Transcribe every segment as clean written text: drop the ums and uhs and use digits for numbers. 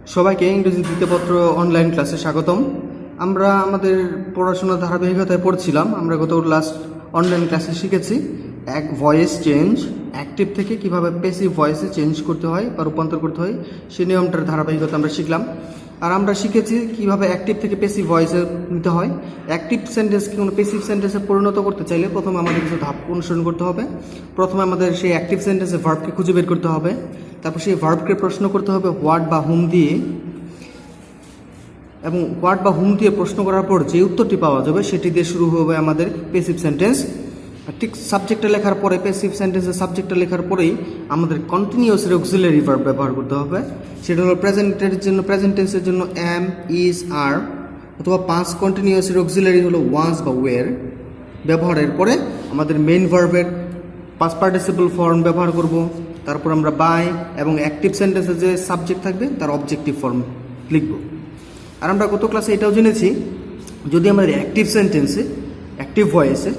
সবাইকে ইংরেজি দ্বিতীয় পত্র অনলাইন ক্লাসে স্বাগতম। আমরা আমাদের পড়াশোনার ধারাবাহিকতায় পড়ছিলাম। আমরা গত লাস্ট অনলাইন ক্লাসে শিখেছি এক ভয়েস চেঞ্জ অ্যাক্টিভ থেকে কিভাবে প্যাসিভ ভয়েসে চেঞ্জ করতে হয় বা রূপান্তর করতে হয়, সেই নিয়মটার ধারাবাহিকতা আমরা শিখলাম। আর আমরা শিখেছি কিভাবে অ্যাক্টিভ থেকে প্যাসিভ ভয়েসে নিতে হয়। অ্যাক্টিভ সেন্টেন্সকে কোনো প্যাসিভ সেন্টেন্সে পরিণত করতে চাইলে প্রথমে আমাদের কিছু ধাপ অনুসরণ করতে হবে। প্রথমে আমাদের সেই অ্যাক্টিভ সেন্টেন্সের ভার্বকে খুঁজে বের করতে হবে। তারপর সেই ভার্বকে প্রশ্ন করতে হবে হোয়াট বা হুম দিয়ে, এবং হোয়াট বা হুম দিয়ে প্রশ্ন করার পর যে উত্তরটি পাওয়া যাবে সেটি দিয়ে শুরু হবে আমাদের প্যাসিভ সেন্টেন্স। আর ঠিক সাবজেক্টটা লেখার পরে, প্যাসিভ সেন্টেন্সের সাবজেক্টটা লেখার পরেই আমাদের কন্টিনিউয়াসের অক্সিলারি ভার্ব ব্যবহার করতে হবে। সেটা হলো প্রেজেন্টের জন্য, প্রেজেন্ট টেন্সের জন্য অ্যাম, ইজ, আর, অথবা পাস্ট কন্টিনিউয়াসের অক্সিলারি হলো ওয়াজ বা ওয়ের। ব্যবহারের পরে আমাদের মেইন ভার্বের পাস্ট পার্টিসিপল ফর্ম ব্যবহার করব। তারপর আমরা বাই এবং অ্যাক্টিভ সেন্টেন্সে যে সাবজেক্ট থাকবে তার অবজেক্টিভ ফর্ম লিখব। আর আমরা গত ক্লাসে এটাও জেনেছি, যদি আমাদের অ্যাক্টিভ সেন্টেন্সে, অ্যাক্টিভ ভয়েসে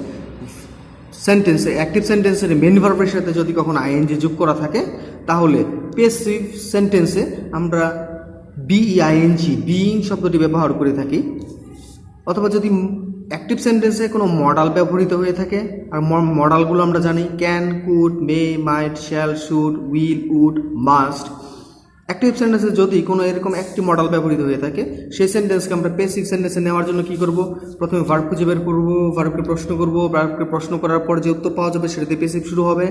সেন্টেন্সে, অ্যাক্টিভ সেন্টেন্সের মেন ভার্বের সাথে যদি কখনো আইএনজি যোগ করা থাকে, তাহলে প্যাসিভ সেন্টেন্সে আমরা বিইআইএনজি, বিইং শব্দটি ব্যবহার করে থাকি। অথবা যদি অ্যাক্টিভ সেন্টেন্সে কোনো মডাল ব্যবহৃত হয়ে থাকে, আর মডালগুলো আমরা জানি can, could, may, might, shall, should, will, would, must. Active সেন্টেন্সে যদি কোনো এরকম একটি মডেল ব্যবহৃত হয়ে থাকে, সেই সেন্টেন্সকে আমরা প্যাসিভ সেন্টেন্সে নেওয়ার জন্য কী করব? প্রথমে ভার্ব খুঁজে বের করব, ভার্বকে প্রশ্ন করব, ভার্বকে প্রশ্ন করার পর যে উত্তর পাওয়া যাবে সেটাতে প্যাসিভ শুরু হবে।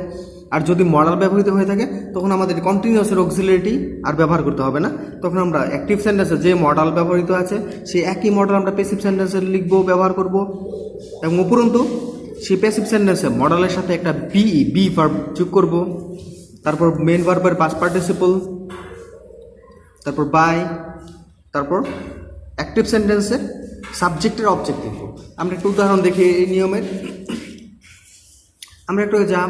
আর যদি মডেল ব্যবহৃত হয়ে থাকে তখন আমাদের কন্টিনিউয়াসের অক্সিলারিটি আর ব্যবহার করতে হবে না। তখন আমরা অ্যাক্টিভ সেন্টেন্সে যে মডেল ব্যবহৃত আছে সেই একই মডেল আমরা প্যাসিভ সেন্টেন্সে লিখব, ব্যবহার করব। এবং উপরন্তু সেই প্যাসিভ সেন্টেন্সে মডেলের সাথে একটা বি ভার্ব যোগ করব। তারপর মেন ভার্বের পাস্ট পার্টিসিপল, তারপর বাই, তারপর অ্যাক্টিভ সেন্টেন্সের সাবজেক্টের অবজেক্টিভ। আমরা একটা উদাহরণ দেখি এই নিয়মের। আমরা একটু যা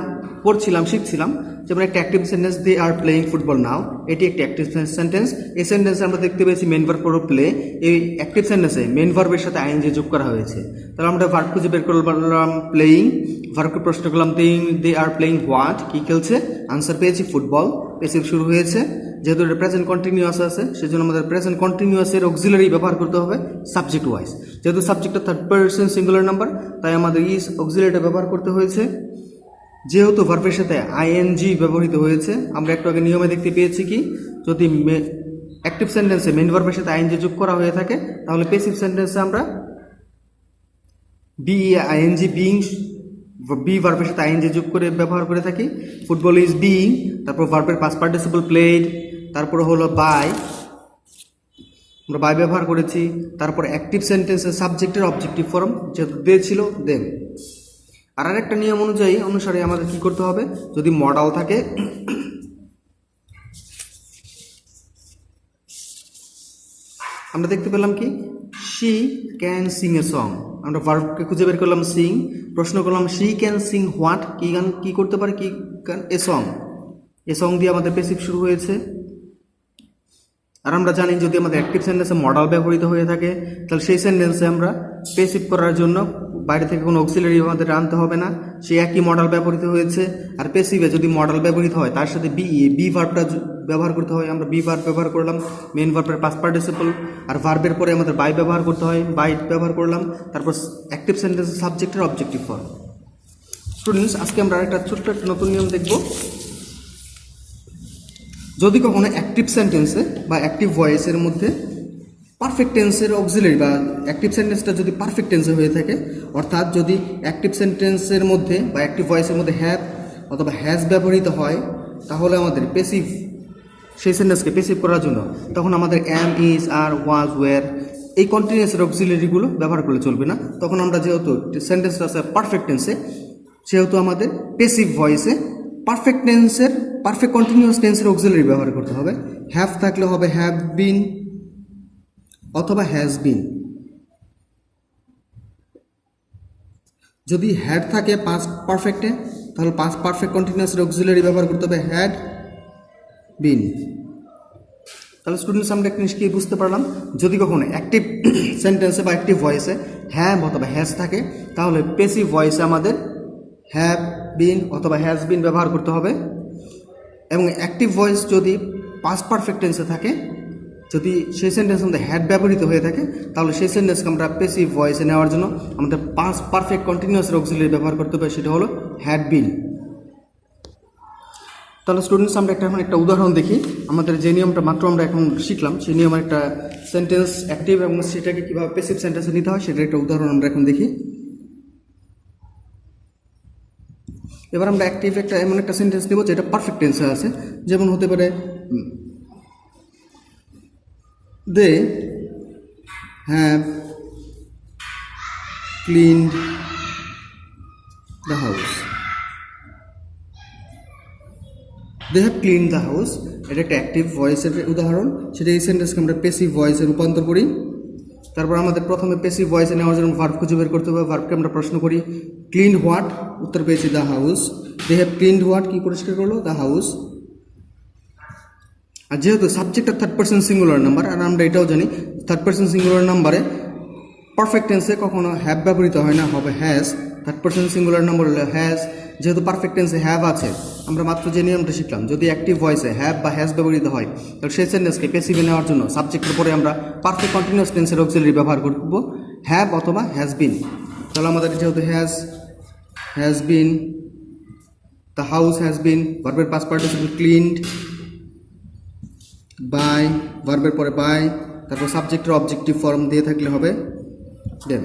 পড়ছিলাম, শিখছিলাম, যেমন একটা active sentence, they are playing football now, এটি একটি অ্যাক্টিভ সেন্টেন্স। এই সেন্টেন্সে আমরা দেখতে পেয়েছি মেন ভার্ব হলো প্লে। এই অ্যাক্টিভ সেন্টেন্সে মেন ভার্বের সাথে আইএনজি যোগ করা হয়েছে। তাহলে আমরা ভার্ব খুঁজে বের করলাম প্লেয়িং, ভার্বকে প্রশ্ন করলাম দে আর প্লেয়িং হোয়াট, কী খেলছে? আনসার পেয়েছি ফুটবল, প্যাসিভ শুরু হয়েছে। যেহেতু এটা প্রেজেন্ট কন্টিনিউয়াস আছে, সেজন্য আমাদের প্রেজেন্ট কন্টিনিউয়াসের অক্সিলারি ব্যবহার করতে হবে সাবজেক্ট ওয়াইজ। যেহেতু সাবজেক্টটা থার্ড পারসন সিঙ্গুলার নাম্বার, তাই আমাদের ইজ অক্সিলারিটা ব্যবহার করতে হয়েছে। যেহেতু ভার্বের সাথে আইএনজি ব্যবহৃত হয়েছে, আমরা একটু আগে নিয়মে দেখতে পেয়েছি কি, যদি অ্যাক্টিভ সেন্টেন্সে মেন ভার্বের সাথে আইএনজি যোগ করা হয়ে থাকে, তাহলে প্যাসিভ সেন্টেন্সে আমরা বিইআইএনজি, বিইং, বি ভার্বের সাথে আইএনজি যোগ করে ব্যবহার করে থাকি। ফুটবল ইজ বিইং, তারপর ভার্বের পাস্ট পার্টিসিপল প্লেড, তারপরে হলো বাই, আমরা বাই ব্যবহার করেছি। তারপর অ্যাক্টিভ সেন্টেন্সের সাবজেক্টের অবজেক্টিভ ফর্ম যেহেতু দে ছিল, দেন। আর আরেকটা নিয়ম অনুসারে আমাদের কি করতে হবে, যদি মডাল থাকে, আমরা দেখতে পেলাম কি, she can sing a song, আমরা ভার্বকে খুঁজে বের করলাম সিং, প্রশ্ন করলাম শি ক্যান সিং হোয়াট, কি গান, কি করতে পারে, কি গান? A song. এ সং দিয়ে আমাদের প্যাসিভ শুরু হয়েছে। আর আমরা জানি যদি আমাদের অ্যাক্টিভ সেন্টেন্সে মডাল ব্যবহৃত হয়ে থাকে, তাহলে সেই সেন্টেন্সে আমরা প্যাসিভ করার জন্য বাইরে থেকে কোনো অক্সিলারি আমাদের আনতে হবে না, সেই একই মডেল ব্যবহৃত হয়েছে। আর প্যাসিভে যদি মডেল ব্যবহৃত হয় তার সাথে বি ভার্বটা ব্যবহার করতে হয়, আমরা বি ভার্ব ব্যবহার করলাম, মেন ভার্বের পাস্ট পার্টিসিপল। আর ভার্বের পরে আমাদের বাই ব্যবহার করতে হয়, বাই ব্যবহার করলাম। তারপর অ্যাক্টিভ সেন্টেন্সের সাবজেক্টের অবজেক্টিভ ফর্ম। স্টুডেন্টস, আজকে আমরা একটা ছোট্ট নতুন নিয়ম দেখব। যদি কখনো অ্যাক্টিভ সেন্টেন্সে বা অ্যাক্টিভ ভয়েসের মধ্যে পারফেক্ট টেন্সের অক্সিলারি বা অ্যাক্টিভ সেন্টেন্সটা যদি পারফেক্ট টেন্সে হয়ে থাকে, অর্থাৎ যদি অ্যাক্টিভ সেন্টেন্সের মধ্যে বা অ্যাক্টিভ ভয়েসের মধ্যে হ্যাভ অথবা হ্যাজ ব্যবহৃত হয়, তাহলে আমাদের প্যাসিভ, সেই সেন্টেন্সকে প্যাসিভ করার জন্য তখন আমাদের অ্যাম, ইজ, আর, ওয়াজ, ওয়ার এই কন্টিনিউয়াসের অক্সিলারিগুলো ব্যবহার করলে চলবে না। তখন আমরা যেহেতু সেন্টেন্সটা আছে পারফেক্ট টেন্সে, সেহেতু আমাদের প্যাসিভ ভয়েসে পারফেক্ট টেন্সের, পারফেক্ট কন্টিনিউয়াস টেন্সের অক্সিলারি ব্যবহার করতে হবে। হ্যাভ থাকলে হবে হ্যাভ বিন অথবা হ্যাজ বিন। যদি হ্যাড থাকে পাস্ট পারফেক্টে, তাহলে পাস্ট পারফেক্ট কন্টিনিউয়াসের অক্সিলারি ব্যবহার করতে হবে হ্যাড বিন। তাহলে স্টুডেন্টস, আমরা একটা জিনিস কি বুঝতে পারলাম, যদি কখনো অ্যাক্টিভ সেন্টেন্সে বা অ্যাক্টিভ ভয়েসে হ্যাভ অথবা হ্যাজ থাকে, তাহলে প্যাসিভ ভয়েসে আমাদের হ্যাভ বিন অথবা হ্যাজ বিন ব্যবহার করতে হবে। এবং অ্যাক্টিভ ভয়েস যদি পাস্ট পারফেক্ট টেন্সে থাকে, যদি সেই সেন্টেন্স আমাদের হ্যাড ব্যবহৃত হয়ে থাকে তাহলে সেই সেন্টেন্সকে আমরা প্যাসিভ ভয়েসে নেওয়ার জন্য আমাদের পাস্ট পারফেক্ট কন্টিনিউয়াসের অক্সিলারি ব্যবহার করতে হবে, সেটা হলো হ্যাড বিন। তাহলে স্টুডেন্টস আমরা একটা উদাহরণ দেখি। আমাদের যে নিয়মটা মাত্র আমরা এখন শিখলাম সেই নিয়মের একটা সেন্টেন্স অ্যাক্টিভ এবং সেটাকে কীভাবে প্যাসিভ সেন্টেন্সে নিতে হয় সেটার একটা উদাহরণ আমরা এখন দেখি। এবার আমরা অ্যাক্টিভ এমন একটা সেন্টেন্স নেব যেটা পারফেক্ট টেন্সে আছে, যেমন হতে পারে they have cleaned the house. They have clean the house, এটা একটা অ্যাক্টিভ ভয়েসের উদাহরণ। সেটা এই সেন্টেন্সকে আমরা প্যাসিভ ভয়েসে রূপান্তর করি। তারপর আমাদের প্রথমে প্যাসিভ ভয়েসে নেওয়ার জন্য ভার্ব খুঁজে বের করতে হবে। ভার্বকে আমরা প্রশ্ন করি ক্লিন হোয়াট, উত্তর পেয়েছি the house. They have cleaned what, কী পরিষ্কার করলো? The house. আর যেহেতু সাবজেক্টটা থার্ড পারসন সিঙ্গুলার নাম্বার, আর আমরা এটাও জানি থার্ড পারসন সিঙ্গুলার নাম্বারে পারফেক্ট টেন্সে কখনো হ্যাভ ব্যবহৃত হয় না, হবে has. Third person singular number হলে হ্যাজ। যেহেতু পারফেক্ট টেন্সে হ্যাভ আছে, আমরা মাত্র যে নিয়মটা শিখলাম, যদি অ্যাক্টিভ ভয়েসে হ্যাভ বা হ্যাজ ব্যবহৃত হয় তাহলে সেই সেন্টেন্সকে প্যাসিভে নেওয়ার জন্য সাবজেক্টের পরে আমরা পারফেক্ট কন্টিনিউয়াস টেন্সের অক্সিলারি ব্যবহার করব হ্যাভ অথবা হ্যাজ বিন। তাহলে আমাদের যেহেতু has been, the house has been, ভার্বের পাস্ট পার্টিসিপল ক্লিনড, বাই, ভার্বের পরে বাই, তারপর সাবজেক্টের অবজেক্টিভ ফর্ম দিয়ে থাকলে হবে দেন।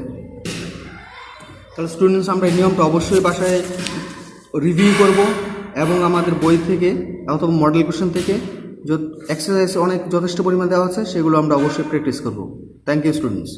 তাহলে স্টুডেন্টস আমরা এই নিয়মটা অবশ্যই বাসায় রিভিউ করব এবং আমাদের বই থেকে অথবা মডেল কোশ্চেন থেকে এক্সারসাইজ অনেক যথেষ্ট পরিমাণ দেওয়া আছে সেগুলো আমরা অবশ্যই প্র্যাকটিস করব। Thank you students.